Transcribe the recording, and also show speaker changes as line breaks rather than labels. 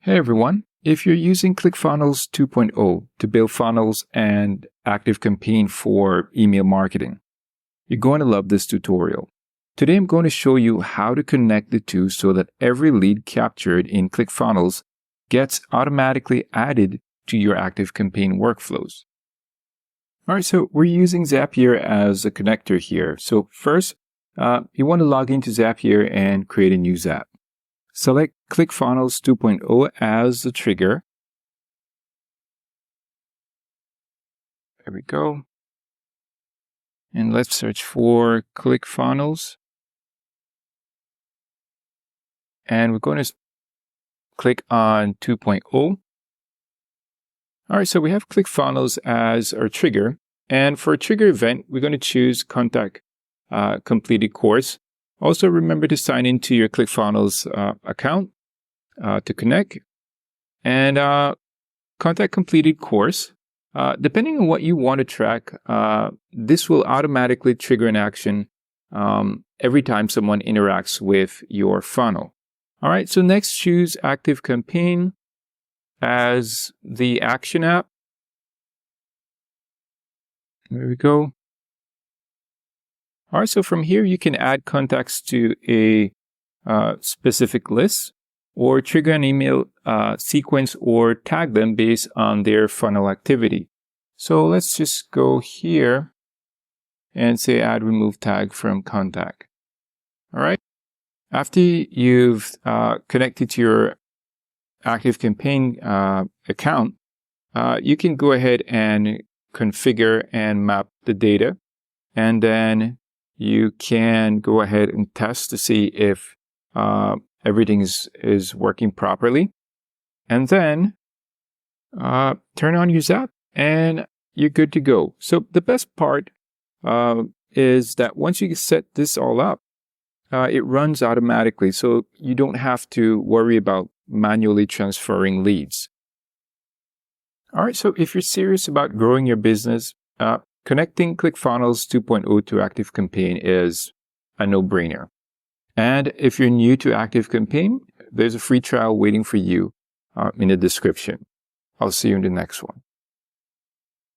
Hey everyone, if you're using ClickFunnels 2.0 to build funnels and ActiveCampaign for email marketing, you're going to love this tutorial. Today I'm going to show you how to connect the two so that every lead captured in ClickFunnels gets automatically added to your ActiveCampaign workflows. Alright, so we're using Zapier as a connector here. So first, you want to log into Zapier and create a new Zap. Select ClickFunnels 2.0 as the trigger. There we go. And let's search for ClickFunnels. And we're going to click on 2.0. All right, so we have ClickFunnels as our trigger. And for a trigger event, we're going to choose Contact Completed Course. Also, remember to sign into your ClickFunnels account to connect. And Contact Completed Course. Depending on what you want to track, this will automatically trigger an action every time someone interacts with your funnel. All right, so next choose ActiveCampaign as the action app. There we go. All right, so from here, you can add contacts to a specific list or trigger an email sequence or tag them based on their funnel activity. So let's just go here and say add remove tag from contact. All right. After you've connected to your ActiveCampaign account, you can go ahead and configure and map the data, and then you can go ahead and test to see if everything is working properly. And then turn on your Zap and you're good to go. So the best part is that once you set this all up, it runs automatically. So you don't have to worry about manually transferring leads. All right, so if you're serious about growing your business, connecting ClickFunnels 2.0 to ActiveCampaign is a no-brainer. And if you're new to ActiveCampaign, there's a free trial waiting for you in the description. I'll see you in the next one.